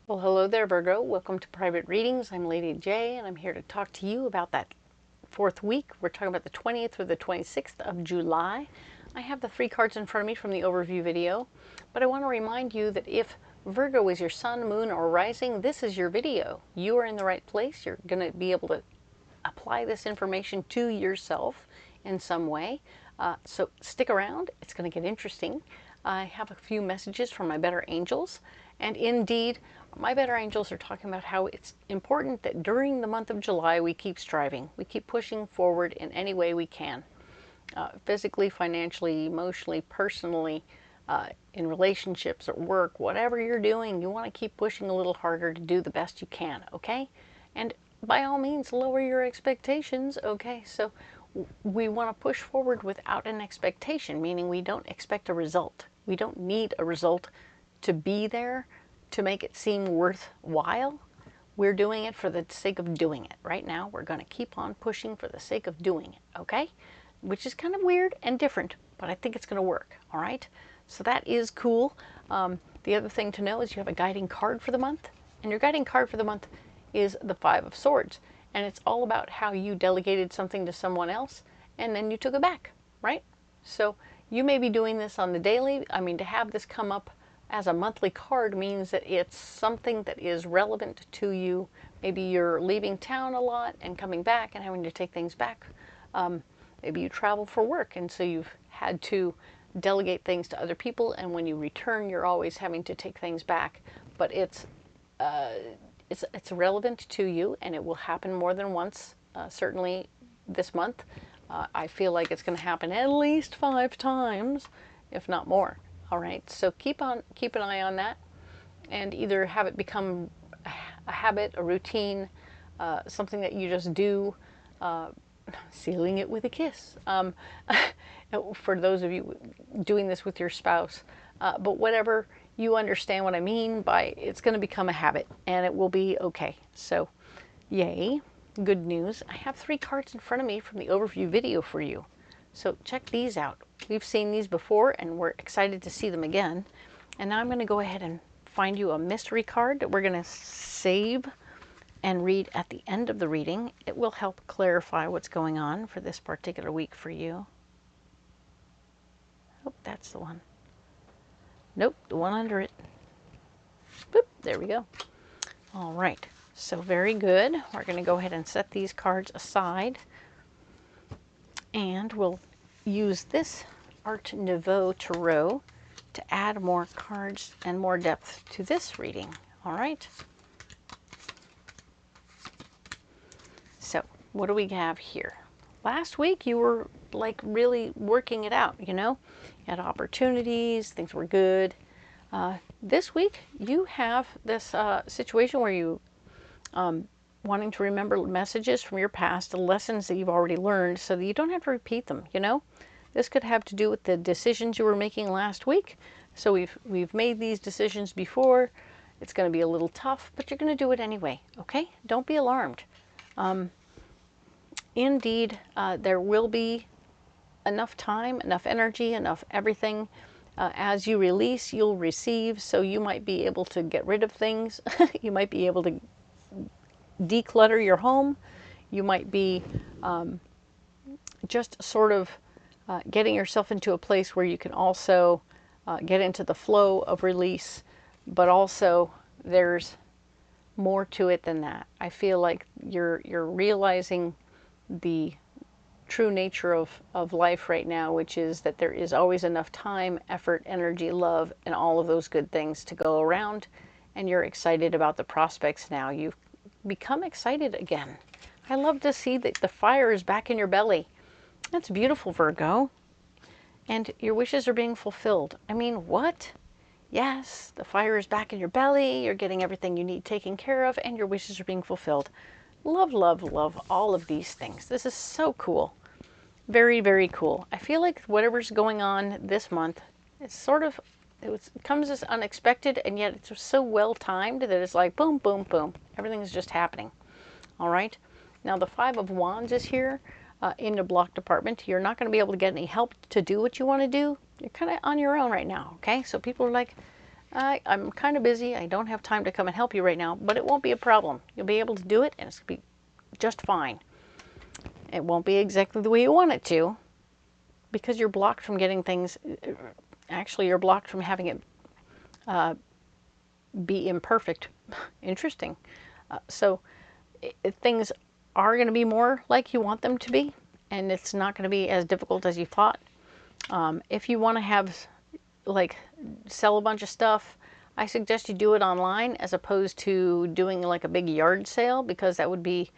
Well, hello there, Virgo. Welcome to Private Readings. I'm Lady J, and I'm here to talk to you about that fourth week. We're talking about the 20th through the 26th of July. I have the 3 cards in front of me from the overview video, but I want to remind you that if Virgo is your sun, moon, or rising, this is your video. You are in the right place. You're going to be able to apply this information to yourself in some way. So stick around. It's going to get interesting. I have a few messages from my better angels. And indeed, my better angels are talking about how it's important that during the month of July we keep striving. We keep pushing forward in any way we can. Physically, financially, emotionally, personally, in relationships, at work, whatever you're doing, you want to keep pushing a little harder to do the best you can, okay? And by all means, lower your expectations, okay? So we want to push forward without an expectation, meaning we don't expect a result. We don't need a result to be there to make it seem worthwhile. We're doing it for the sake of doing it. Right now, we're going to keep on pushing for the sake of doing it, okay? Which is kind of weird and different, but I think it's going to work, all right? So that is cool. The other thing to know is you have a guiding card for the month, and your guiding card for the month is the 5 of Swords, and it's all about how you delegated something to someone else, and then you took it back, right? So you may be doing this on the daily. I mean, to have this come up as a monthly card means that it's something that is relevant to you. Maybe you're leaving town a lot and coming back and having to take things back. Maybe you travel for work and so you've had to delegate things to other people, and when you return you're always having to take things back. But it's relevant to you, and it will happen more than once, certainly this month. I feel like it's going to happen at least 5 times, if not more. All right, so keep an eye on that, and either have it become a habit, a routine, something that you just do, sealing it with a kiss. For those of you doing this with your spouse, but whatever, you understand what I mean by it's going to become a habit, and it will be okay. So, yay, good news. I have 3 cards in front of me from the overview video for you. So check these out. We've seen these before and we're excited to see them again. And now I'm going to go ahead and find you a mystery card that we're going to save and read at the end of the reading. It will help clarify what's going on for this particular week for you. Oh, that's the one. Nope, the one under it. Boop, there we go. All right, so very good. We're going to go ahead and set these cards aside. And we'll use this Art Nouveau Tarot to add more cards and more depth to this reading. All right. So what do we have here? Last week you were like really working it out, you know? You had opportunities, things were good. This week you have this situation where you wanting to remember messages from your past, the lessons that you've already learned, so that you don't have to repeat them, you know? This could have to do with the decisions you were making last week. So we've made these decisions before. It's going to be a little tough, but you're going to do it anyway, okay? Don't be alarmed. Indeed, there will be enough time, enough energy, enough everything. As you release, you'll receive, so you might be able to get rid of things. You might be able to declutter your home. You might be just sort of getting yourself into a place where you can also get into the flow of release, but also there's more to it than that. I feel like you're realizing the true nature of life right now, which is that there is always enough time, effort, energy, love, and all of those good things to go around, and you're excited about the prospects now. You've become excited again. I love to see that the fire is back in your belly. That's beautiful, Virgo. And your wishes are being fulfilled. I mean, what? Yes, the fire is back in your belly. You're getting everything you need taken care of, and your wishes are being fulfilled. Love, love, love all of these things. This is so cool. Very, very cool. I feel like whatever's going on this month, it's sort of, it comes as unexpected, and yet it's so well timed that it's like boom, boom, boom. Everything is just happening. All right. Now the 5 of Wands is here in the block department. You're not going to be able to get any help to do what you want to do. You're kind of on your own right now. Okay. So people are like, I'm kind of busy. I don't have time to come and help you right now, but it won't be a problem. You'll be able to do it, and it's going to be just fine. It won't be exactly the way you want it to, because you're blocked from getting things. Actually, you're blocked from having it be imperfect. Interesting. So things are going to be more like you want them to be, and it's not going to be as difficult as you thought. If you want to have, like, sell a bunch of stuff, I suggest you do it online as opposed to doing like a big yard sale, because that would be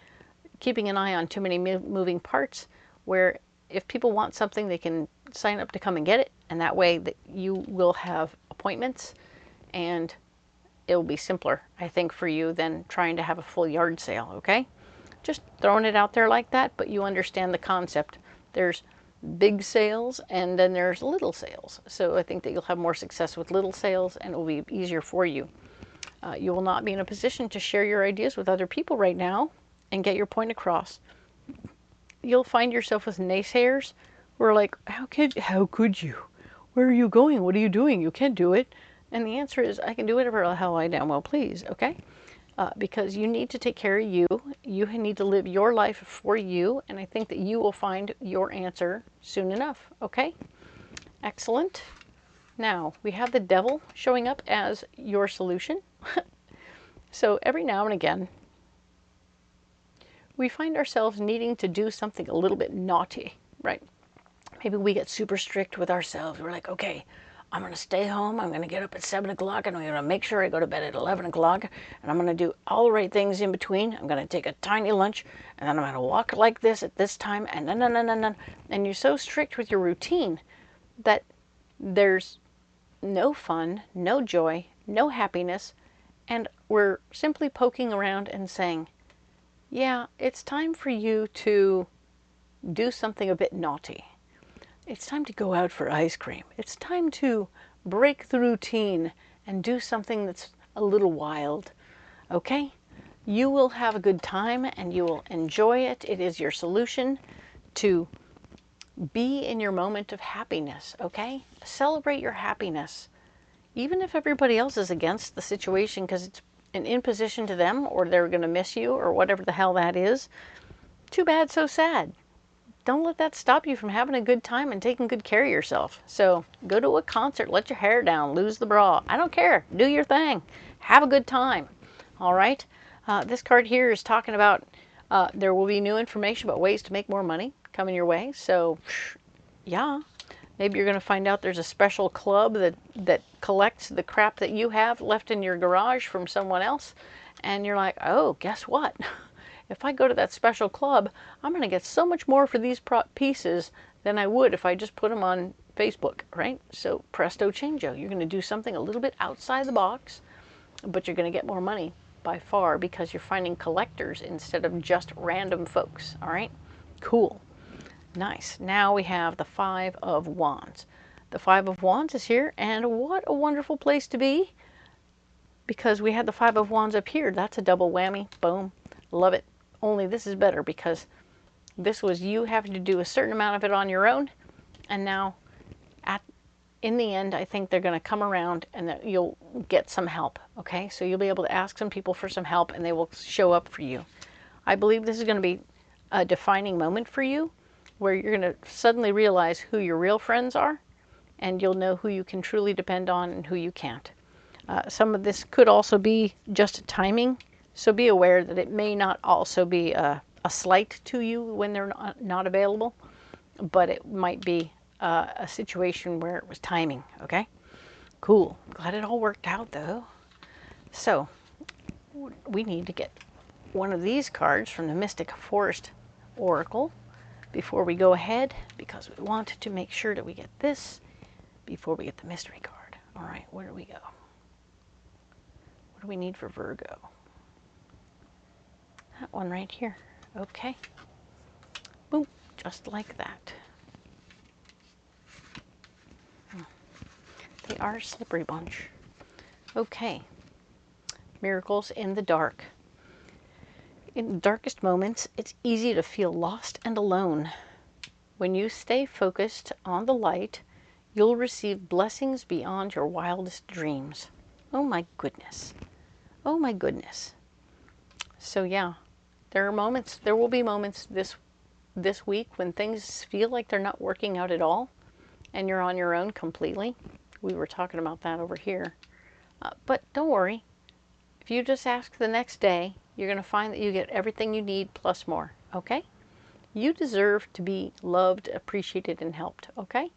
keeping an eye on too many moving parts, where if people want something, they can sign up to come and get it, and that way that you will have appointments, and it will be simpler, I think, for you than trying to have a full yard sale, okay? Just throwing it out there like that, but you understand the concept. There's big sales and then there's little sales. So I think that you'll have more success with little sales, and it will be easier for you. You will not be in a position to share your ideas with other people right now and get your point across. You'll find yourself with naysayers who are like, how could you? Where are you going? What are you doing? You can't do it. And the answer is, I can do whatever the hell I damn well please, okay? Because you need to take care of you. You need to live your life for you, and I think that you will find your answer soon enough, okay? Excellent. Now, we have the devil showing up as your solution. So every now and again, we find ourselves needing to do something a little bit naughty, right? Maybe we get super strict with ourselves. We're like, okay, I'm going to stay home. I'm going to get up at 7 o'clock, and I'm going to make sure I go to bed at 11 o'clock, and I'm going to do all the right things in between. I'm going to take a tiny lunch, and then I'm going to walk like this at this time, and then. And you're so strict with your routine that there's no fun, no joy, no happiness, and we're simply poking around and saying, yeah, it's time for you to do something a bit naughty. It's time to go out for ice cream. It's time to break the routine and do something that's a little wild, okay? You will have a good time and you will enjoy it. It is your solution to be in your moment of happiness, okay? Celebrate your happiness. Even if everybody else is against the situation because it's an imposition to them, or they're going to miss you, or whatever the hell that is, too bad, so sad. Don't let that stop you from having a good time and taking good care of yourself. So go to a concert, let your hair down, lose the bra. I don't care. Do your thing. Have a good time. All right. This card here is talking about there will be new information about ways to make more money coming your way. So yeah, maybe you're going to find out there's a special club that collects the crap that you have left in your garage from someone else. And you're like, oh, guess what? If I go to that special club, I'm going to get so much more for these pieces than I would if I just put them on Facebook, right? So presto changeo. You're going to do something a little bit outside the box, but you're going to get more money by far because you're finding collectors instead of just random folks, all right? Cool. Nice. Now we have the Five of Wands. The Five of Wands is here, and what a wonderful place to be, because we had the Five of Wands up here. That's a double whammy. Boom. Love it. Only this is better because this was you having to do a certain amount of it on your own, and now in the end I think they're going to come around and that you'll get some help, okay? So you'll be able to ask some people for some help and they will show up for you. I believe this is going to be a defining moment for you where you're going to suddenly realize who your real friends are, and you'll know who you can truly depend on and who you can't. Some of this could also be just timing. So be aware that it may not also be a slight to you when they're not available, but it might be a situation where it was timing, okay? Cool. Glad it all worked out, though. So we need to get one of these cards from the Mystic Forest Oracle before we go ahead, because we want to make sure that we get this before we get the mystery card. All right, where do we go? What do we need for Virgo? That one right here. Okay. Boom. Just like that. They are a slippery bunch. Okay. Miracles in the dark. In the darkest moments, it's easy to feel lost and alone. When you stay focused on the light, you'll receive blessings beyond your wildest dreams. Oh my goodness. Oh my goodness. So yeah, there will be moments this week when things feel like they're not working out at all and you're on your own completely. We were talking about that over here. But don't worry. If you just ask the next day, you're going to find that you get everything you need plus more, okay? You deserve to be loved, appreciated, and helped, okay?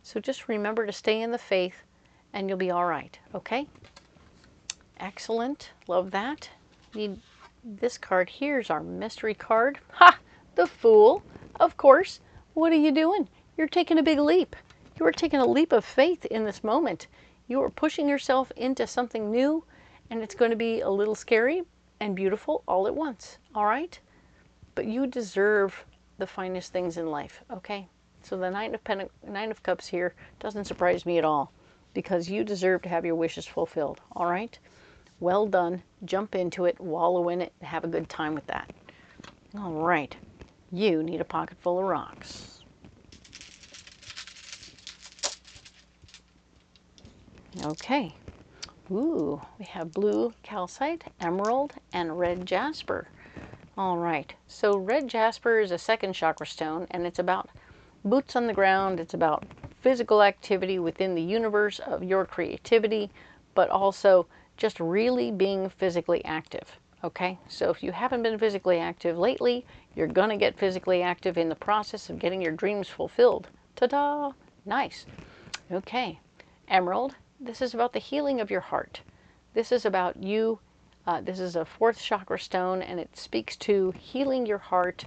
So just remember to stay in the faith and you'll be all right, okay? Excellent. Love that. Need this card here is our mystery card. Ha! The Fool. Of course. What are you doing? You're taking a big leap. You are taking a leap of faith in this moment. You are pushing yourself into something new, and it's going to be a little scary and beautiful all at once, all right? But you deserve the finest things in life, okay? So the Nine of Cups here doesn't surprise me at all, because you deserve to have your wishes fulfilled, all right? Well done. Jump into it, wallow in it, and have a good time with that. All right. You need a pocket full of rocks. Okay. Ooh, we have blue calcite, emerald, and red jasper. All right. So red jasper is a second chakra stone, and it's about boots on the ground. It's about physical activity within the universe of your creativity, but also just really being physically active. Okay, so if you haven't been physically active lately, you're going to get physically active in the process of getting your dreams fulfilled. Ta-da! Nice. Okay, emerald, this is about the healing of your heart. This is about you. This is a fourth chakra stone, and it speaks to healing your heart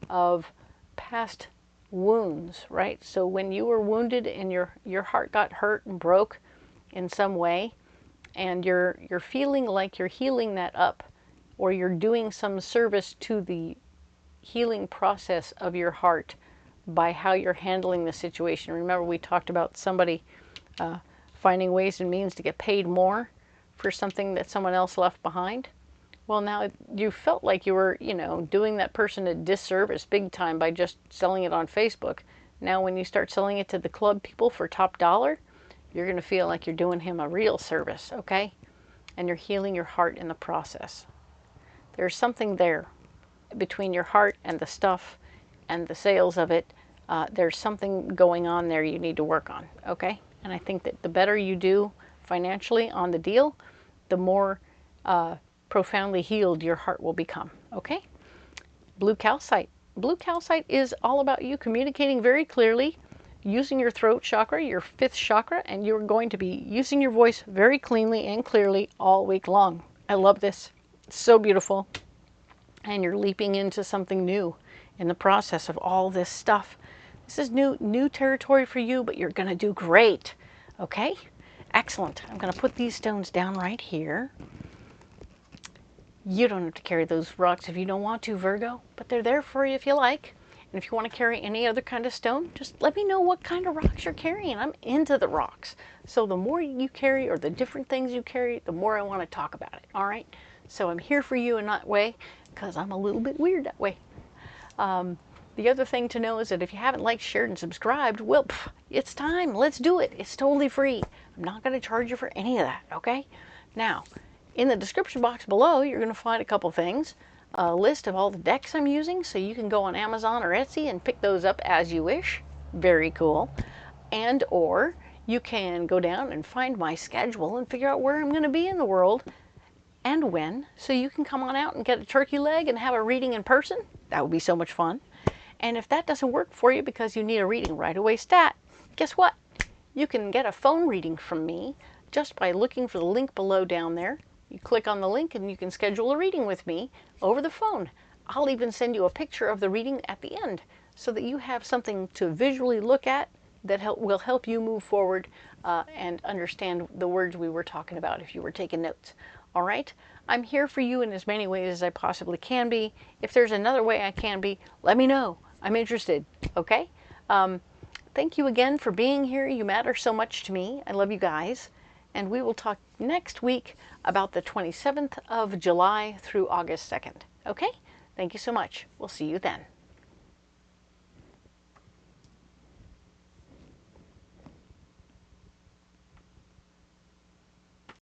of past wounds, right? So when you were wounded and your heart got hurt and broke in some way, and you're feeling like you're healing that up, or you're doing some service to the healing process of your heart by how you're handling the situation. Remember, we talked about somebody finding ways and means to get paid more for something that someone else left behind. Well, now you felt like you were, doing that person a disservice big time by just selling it on Facebook. Now when you start selling it to the club people for top dollar, you're going to feel like you're doing him a real service, okay? And you're healing your heart in the process. There's something there between your heart and the stuff and the sales of it. There's something going on there you need to work on, okay? And I think that the better you do financially on the deal, the more profoundly healed your heart will become, okay? Blue calcite. Blue calcite is all about you communicating very clearly, using your throat chakra, your fifth chakra, and you're going to be using your voice very cleanly and clearly all week long. I love this. It's so beautiful. And you're leaping into something new in the process of all this stuff. This is new territory for you, but you're going to do great. Okay? Excellent. I'm going to put these stones down right here. You don't have to carry those rocks if you don't want to, Virgo, but they're there for you if you like. And if you want to carry any other kind of stone, just let me know what kind of rocks you're carrying. I'm into the rocks. So the more you carry, or the different things you carry, the more I want to talk about it. All right? So I'm here for you in that way, because I'm a little bit weird that way. The other thing to know is that if you haven't liked, shared, and subscribed, well, it's time. Let's do it. It's totally free. I'm not going to charge you for any of that, okay? Now, in the description box below, you're going to find a couple things. A list of all the decks I'm using, so you can go on Amazon or Etsy and pick those up as you wish. Very cool. And or you can go down and find my schedule and figure out where I'm going to be in the world and when, so you can come on out and get a turkey leg and have a reading in person. That would be so much fun. And if that doesn't work for you because you need a reading right away stat, guess what? You can get a phone reading from me just by looking for the link below down there. You click on the link and you can schedule a reading with me over the phone. I'll even send you a picture of the reading at the end so that you have something to visually look at that will help you move forward and understand the words we were talking about if you were taking notes. All right? I'm here for you in as many ways as I possibly can be. If there's another way I can be, let me know. I'm interested. Okay? Thank you again for being here. You matter so much to me. I love you guys. And we will talk next week about the 27th of July through August 2nd. Okay? Thank you so much. We'll see you then.